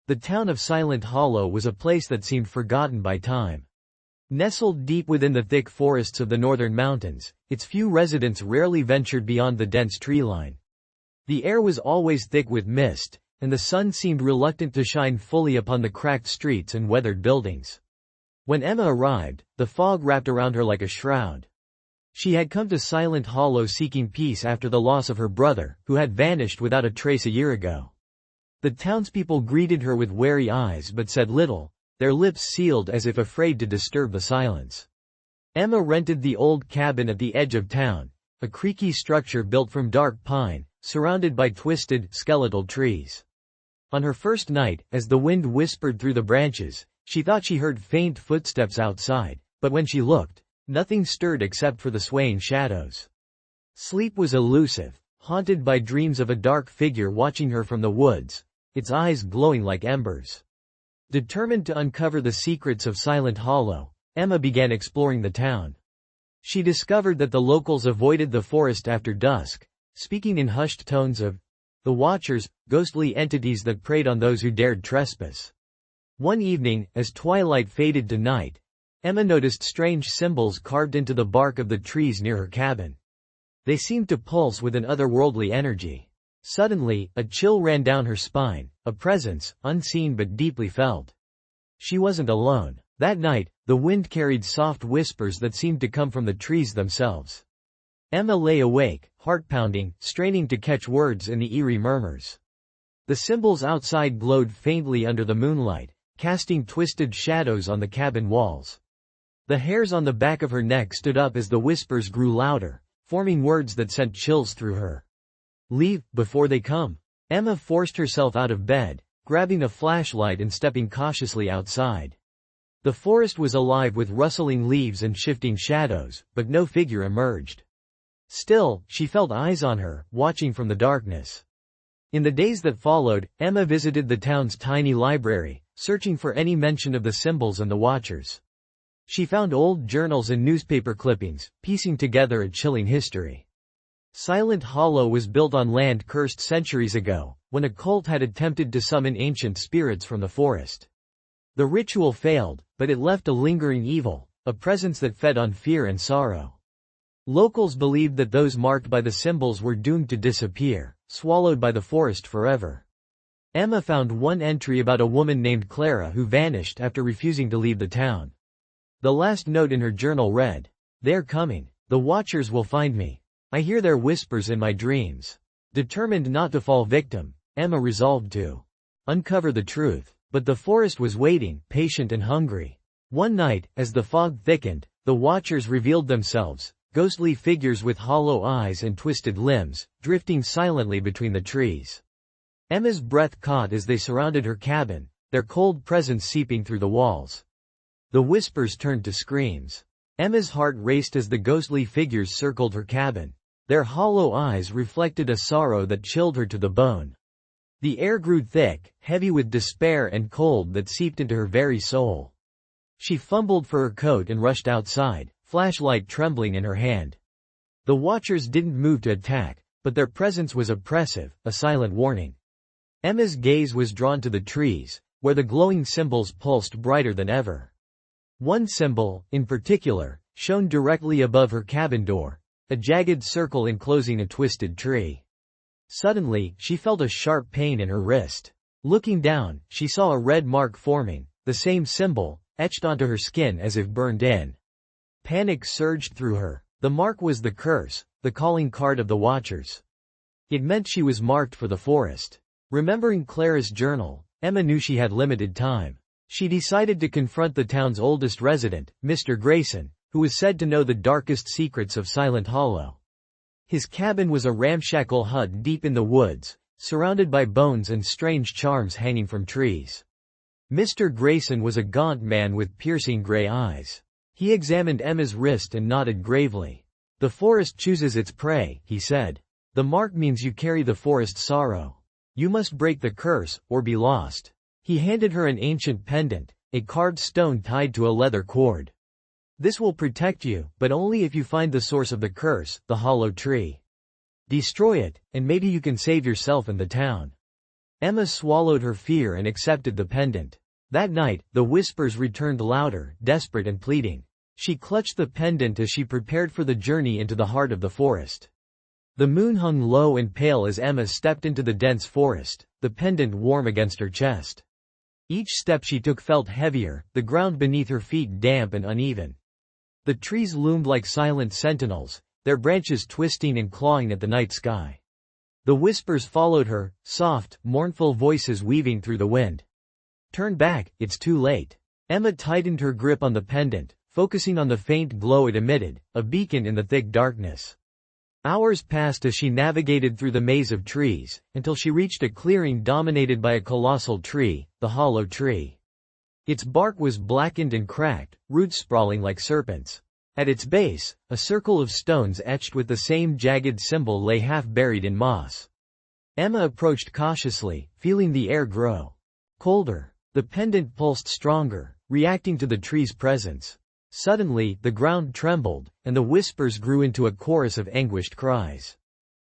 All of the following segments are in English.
The town of Silent Hollow was a place that seemed forgotten by time. Nestled deep within the thick forests of the northern mountains, its few residents rarely ventured beyond the dense tree line. The air was always thick with mist, and the sun seemed reluctant to shine fully upon the cracked streets and weathered buildings. When Emma arrived, the fog wrapped around her like a shroud. She had come to Silent Hollow seeking peace after the loss of her brother, who had vanished without a trace a year ago. The townspeople greeted her with wary eyes but said little, their lips sealed as if afraid to disturb the silence. Emma rented the old cabin at the edge of town, a creaky structure built from dark pine, surrounded by twisted, skeletal trees. On her first night, as the wind whispered through the branches, she thought she heard faint footsteps outside, but when she looked, nothing stirred except for the swaying shadows. Sleep was elusive, haunted by dreams of a dark figure watching her from the woods, its eyes glowing like embers. Determined to uncover the secrets of Silent Hollow, Emma began exploring the town. She discovered that the locals avoided the forest after dusk, speaking in hushed tones of the Watchers, ghostly entities that preyed on those who dared trespass. One evening, as twilight faded to night, Emma noticed strange symbols carved into the bark of the trees near her cabin. They seemed to pulse with an otherworldly energy. Suddenly, a chill ran down her spine, a presence, unseen but deeply felt. She wasn't alone. That night, the wind carried soft whispers that seemed to come from the trees themselves. Emma lay awake, heart pounding, straining to catch words in the eerie murmurs. The symbols outside glowed faintly under the moonlight, casting twisted shadows on the cabin walls. The hairs on the back of her neck stood up as the whispers grew louder, forming words that sent chills through her. Leave, before they come. Emma forced herself out of bed, grabbing a flashlight and stepping cautiously outside. The forest was alive with rustling leaves and shifting shadows, but no figure emerged. Still, she felt eyes on her, watching from the darkness. In the days that followed, Emma visited the town's tiny library, searching for any mention of the symbols and the Watchers. She found old journals and newspaper clippings, piecing together a chilling history. Silent Hollow was built on land cursed centuries ago, when a cult had attempted to summon ancient spirits from the forest. The ritual failed, but it left a lingering evil, a presence that fed on fear and sorrow. Locals believed that those marked by the symbols were doomed to disappear, swallowed by the forest forever. Emma found one entry about a woman named Clara who vanished after refusing to leave the town. The last note in her journal read, "They're coming. The Watchers will find me. I hear their whispers in my dreams." Determined not to fall victim, Emma resolved to uncover the truth. But the forest was waiting, patient and hungry. One night, as the fog thickened, the Watchers revealed themselves, ghostly figures with hollow eyes and twisted limbs, drifting silently between the trees. Emma's breath caught as they surrounded her cabin, their cold presence seeping through the walls. The whispers turned to screams. Emma's heart raced as the ghostly figures circled her cabin. Their hollow eyes reflected a sorrow that chilled her to the bone. The air grew thick, heavy with despair and cold that seeped into her very soul. She fumbled for her coat and rushed outside, flashlight trembling in her hand. The Watchers didn't move to attack, but their presence was oppressive, a silent warning. Emma's gaze was drawn to the trees, where the glowing symbols pulsed brighter than ever. One symbol, in particular, shone directly above her cabin door, a jagged circle enclosing a twisted tree. Suddenly, she felt a sharp pain in her wrist. Looking down, she saw a red mark forming, the same symbol, etched onto her skin as if burned in. Panic surged through her. The mark was the curse, the calling card of the Watchers. It meant she was marked for the forest. Remembering Clara's journal, Emma knew she had limited time. She decided to confront the town's oldest resident, Mr. Grayson, who was said to know the darkest secrets of Silent Hollow. His cabin was a ramshackle hut deep in the woods, surrounded by bones and strange charms hanging from trees. Mr. Grayson was a gaunt man with piercing gray eyes. He examined Emma's wrist and nodded gravely. "The forest chooses its prey," he said. "The mark means you carry the forest's sorrow. You must break the curse, or be lost." He handed her an ancient pendant, a carved stone tied to a leather cord. "This will protect you, but only if you find the source of the curse, the hollow tree. Destroy it, and maybe you can save yourself and the town." Emma swallowed her fear and accepted the pendant. That night, the whispers returned louder, desperate and pleading. She clutched the pendant as she prepared for the journey into the heart of the forest. The moon hung low and pale as Emma stepped into the dense forest, the pendant warm against her chest. Each step she took felt heavier, the ground beneath her feet damp and uneven. The trees loomed like silent sentinels, their branches twisting and clawing at the night sky. The whispers followed her, soft, mournful voices weaving through the wind. "Turn back, it's too late." Emma tightened her grip on the pendant, focusing on the faint glow it emitted, a beacon in the thick darkness. Hours passed as she navigated through the maze of trees, until she reached a clearing dominated by a colossal tree, the hollow tree. Its bark was blackened and cracked, roots sprawling like serpents. At its base, a circle of stones etched with the same jagged symbol lay half buried in moss. Emma approached cautiously, feeling the air grow colder. The pendant pulsed stronger, reacting to the tree's presence. Suddenly, the ground trembled, and the whispers grew into a chorus of anguished cries.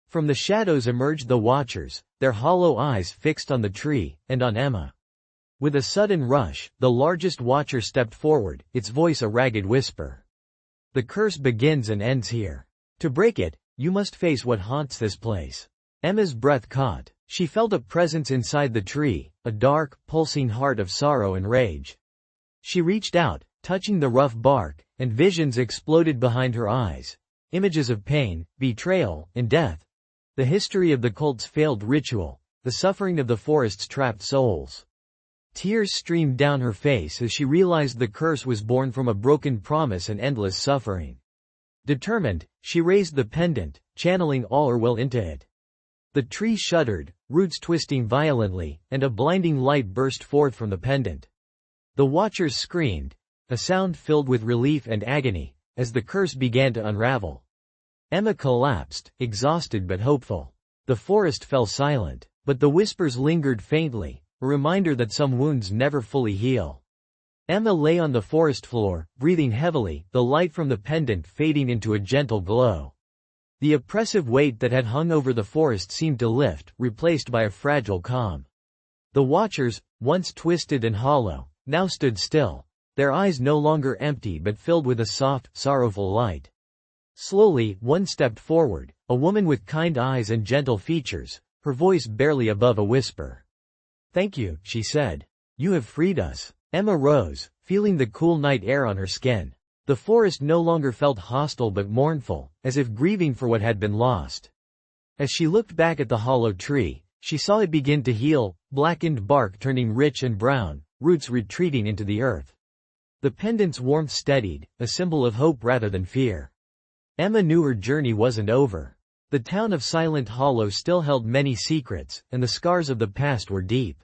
From the shadows emerged the watchers, their hollow eyes fixed on the tree, and on Emma. With a sudden rush, the largest watcher stepped forward, its voice a ragged whisper. "The curse begins and ends here. To break it, you must face what haunts this place." Emma's breath caught. She felt a presence inside the tree, a dark, pulsing heart of sorrow and rage. She reached out, touching the rough bark, and visions exploded behind her eyes. Images of pain, betrayal, and death. The history of the cult's failed ritual, the suffering of the forest's trapped souls. Tears streamed down her face as she realized the curse was born from a broken promise and endless suffering. Determined, she raised the pendant, channeling all her will into it. The tree shuddered, roots twisting violently, and a blinding light burst forth from the pendant. The watchers screamed, a sound filled with relief and agony, as the curse began to unravel. Emma collapsed, exhausted but hopeful. The forest fell silent, but the whispers lingered faintly, a reminder that some wounds never fully heal. Emma lay on the forest floor, breathing heavily, the light from the pendant fading into a gentle glow. The oppressive weight that had hung over the forest seemed to lift, replaced by a fragile calm. The watchers, once twisted and hollow, now stood still, their eyes no longer empty but filled with a soft, sorrowful light. Slowly, one stepped forward, a woman with kind eyes and gentle features, her voice barely above a whisper. "Thank you," she said. "You have freed us." Emma rose, feeling the cool night air on her skin. The forest no longer felt hostile but mournful, as if grieving for what had been lost. As she looked back at the hollow tree, she saw it begin to heal, blackened bark turning rich and brown, roots retreating into the earth. The pendant's warmth steadied, a symbol of hope rather than fear. Emma knew her journey wasn't over. The town of Silent Hollow still held many secrets, and the scars of the past were deep.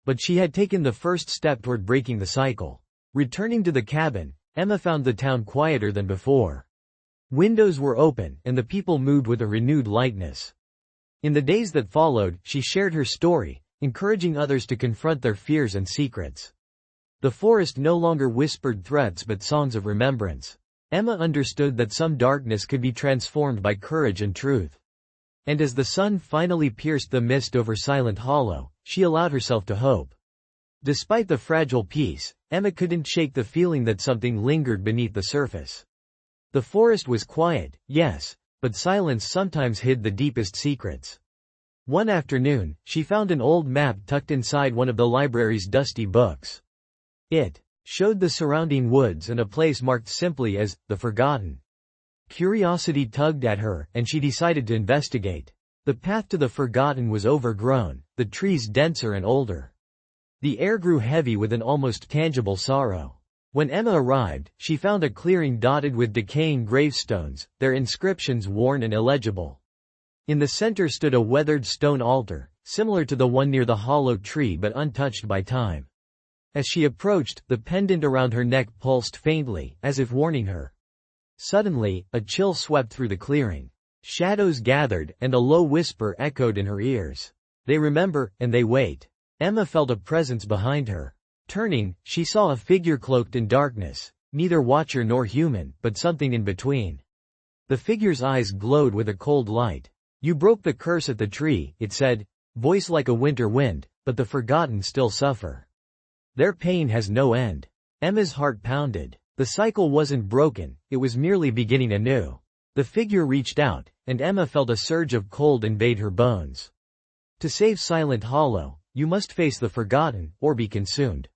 But she had taken the first step toward breaking the cycle. Returning to the cabin, Emma found the town quieter than before. Windows were open, and the people moved with a renewed lightness. In the days that followed, she shared her story, encouraging others to confront their fears and secrets. The forest no longer whispered threats but songs of remembrance. Emma understood that some darkness could be transformed by courage and truth. And as the sun finally pierced the mist over Silent Hollow, she allowed herself to hope. Despite the fragile peace, Emma couldn't shake the feeling that something lingered beneath the surface. The forest was quiet, yes, but silence sometimes hid the deepest secrets. One afternoon, she found an old map tucked inside one of the library's dusty books. It showed the surrounding woods and a place marked simply as the Forgotten. Curiosity tugged at her, and she decided to investigate. The path to the Forgotten was overgrown, the trees denser and older. The air grew heavy with an almost tangible sorrow. When Emma arrived, she found a clearing dotted with decaying gravestones, their inscriptions worn and illegible. In the center stood a weathered stone altar, similar to the one near the hollow tree but untouched by time. As she approached, the pendant around her neck pulsed faintly, as if warning her. Suddenly, a chill swept through the clearing. Shadows gathered, and a low whisper echoed in her ears. "They remember, and they wait." Emma felt a presence behind her. Turning, she saw a figure cloaked in darkness, neither watcher nor human, but something in between. The figure's eyes glowed with a cold light. "You broke the curse at the tree," it said. voice like a winter wind, but the forgotten still suffer. Their pain has no end. Emma's heart pounded. The cycle wasn't broken, it was merely beginning anew. The figure reached out, and Emma felt a surge of cold invade her bones. To save Silent Hollow, you must face the forgotten, or be consumed.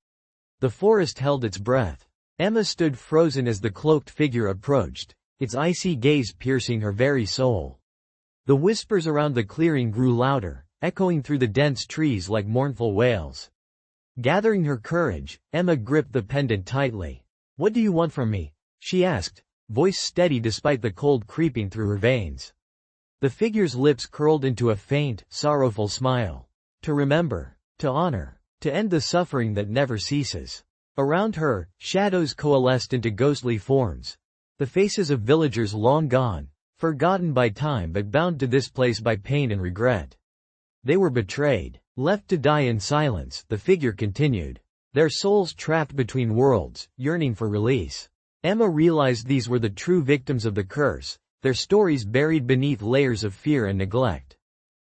The forest held its breath. Emma stood frozen as the cloaked figure approached, its icy gaze piercing her very soul. The whispers around the clearing grew louder, echoing through the dense trees like mournful wails. Gathering her courage, Emma gripped the pendant tightly. "What do you want from me?" she asked, voice steady despite the cold creeping through her veins. The figure's lips curled into a faint, sorrowful smile. "To remember, to honor, to end the suffering that never ceases." Around her, shadows coalesced into ghostly forms. The faces of villagers long gone, forgotten by time but bound to this place by pain and regret. They were betrayed, left to die in silence, the figure continued. Their souls trapped between worlds, yearning for release. Emma realized these were the true victims of the curse, their stories buried beneath layers of fear and neglect.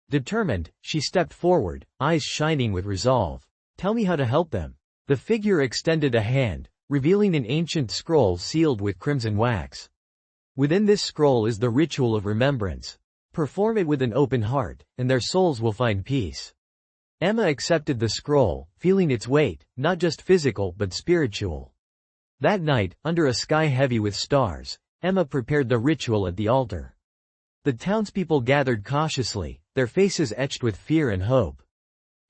Determined, she stepped forward, eyes shining with resolve. "Tell me how to help them." The figure extended a hand, revealing an ancient scroll sealed with crimson wax. Within this scroll is the ritual of remembrance. Perform it with an open heart, and their souls will find peace. Emma accepted the scroll, feeling its weight, not just physical but spiritual. That night, under a sky heavy with stars, Emma prepared the ritual at the altar. The townspeople gathered cautiously, their faces etched with fear and hope.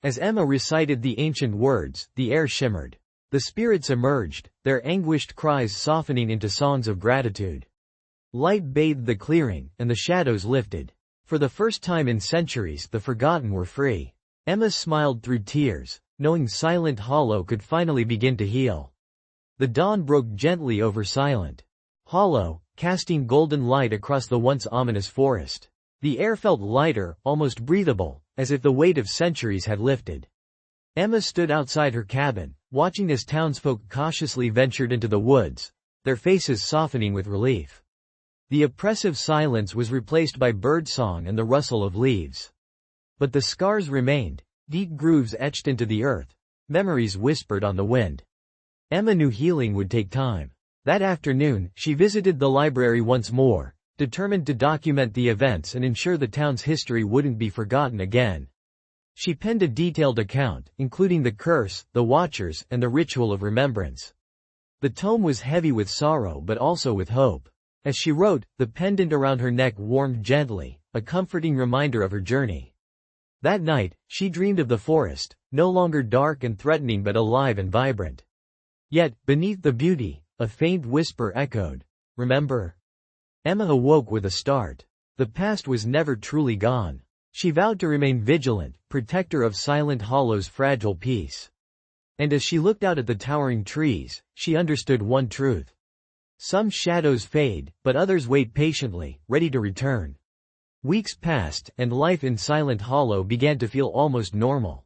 As Emma recited the ancient words, the air shimmered. The spirits emerged, their anguished cries softening into songs of gratitude. Light bathed the clearing, and the shadows lifted. For the first time in centuries, the forgotten were free. Emma smiled through tears, knowing Silent Hollow could finally begin to heal. The dawn broke gently over Silent Hollow, casting golden light across the once ominous forest. The air felt lighter, almost breathable, as if the weight of centuries had lifted. Emma stood outside her cabin, watching as townsfolk cautiously ventured into the woods, their faces softening with relief. The oppressive silence was replaced by birdsong and the rustle of leaves. But the scars remained, deep grooves etched into the earth, memories whispered on the wind. Emma knew healing would take time. That afternoon, she visited the library once more, determined to document the events and ensure the town's history wouldn't be forgotten again. She penned a detailed account, including the curse, the watchers, and the ritual of remembrance. The tome was heavy with sorrow but also with hope. As she wrote, the pendant around her neck warmed gently, a comforting reminder of her journey. That night, she dreamed of the forest, no longer dark and threatening but alive and vibrant. Yet, beneath the beauty, a faint whisper echoed, "Remember?" Emma awoke with a start. The past was never truly gone. She vowed to remain vigilant, protector of Silent Hollow's fragile peace. And as she looked out at the towering trees, she understood one truth. Some shadows fade, but others wait patiently, ready to return. Weeks passed, and life in Silent Hollow began to feel almost normal.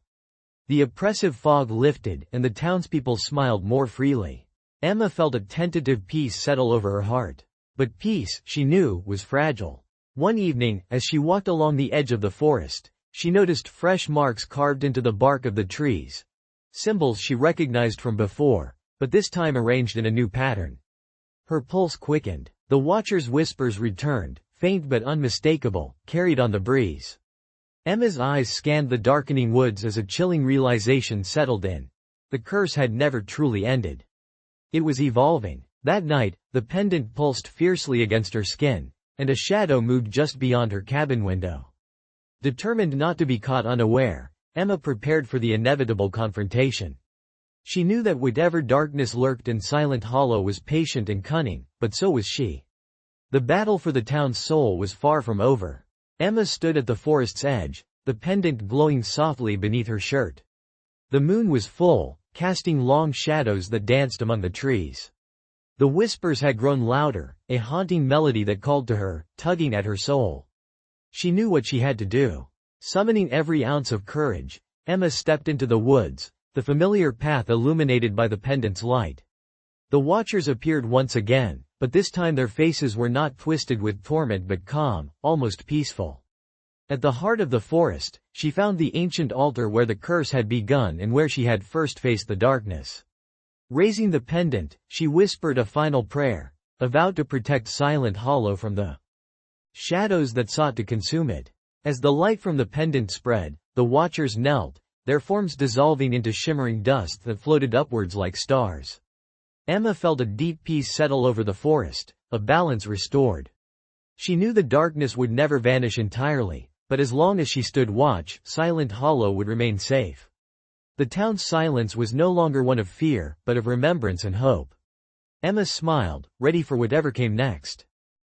The oppressive fog lifted, and the townspeople smiled more freely. Emma felt a tentative peace settle over her heart. But peace, she knew, was fragile. One evening, as she walked along the edge of the forest, she noticed fresh marks carved into the bark of the trees. Symbols she recognized from before, but this time arranged in a new pattern. Her pulse quickened. The watcher's whispers returned, faint but unmistakable, carried on the breeze. Emma's eyes scanned the darkening woods as a chilling realization settled in. The curse had never truly ended. It was evolving. That night, the pendant pulsed fiercely against her skin, and a shadow moved just beyond her cabin window. Determined not to be caught unaware, Emma prepared for the inevitable confrontation. She knew that whatever darkness lurked in Silent Hollow was patient and cunning, but so was she. The battle for the town's soul was far from over. Emma stood at the forest's edge, the pendant glowing softly beneath her shirt. The moon was full, casting long shadows that danced among the trees. The whispers had grown louder, a haunting melody that called to her, tugging at her soul. She knew what she had to do. Summoning every ounce of courage, Emma stepped into the woods, the familiar path illuminated by the pendant's light. The watchers appeared once again, but this time their faces were not twisted with torment but calm, almost peaceful. At the heart of the forest, she found the ancient altar where the curse had begun and where she had first faced the darkness. Raising the pendant, she whispered a final prayer, a vow to protect Silent Hollow from the shadows that sought to consume it. As the light from the pendant spread, the watchers knelt, their forms dissolving into shimmering dust that floated upwards like stars. Emma felt a deep peace settle over the forest, a balance restored. She knew the darkness would never vanish entirely, but as long as she stood watch, Silent Hollow would remain safe. The town's silence was no longer one of fear, but of remembrance and hope. Emma smiled, ready for whatever came next.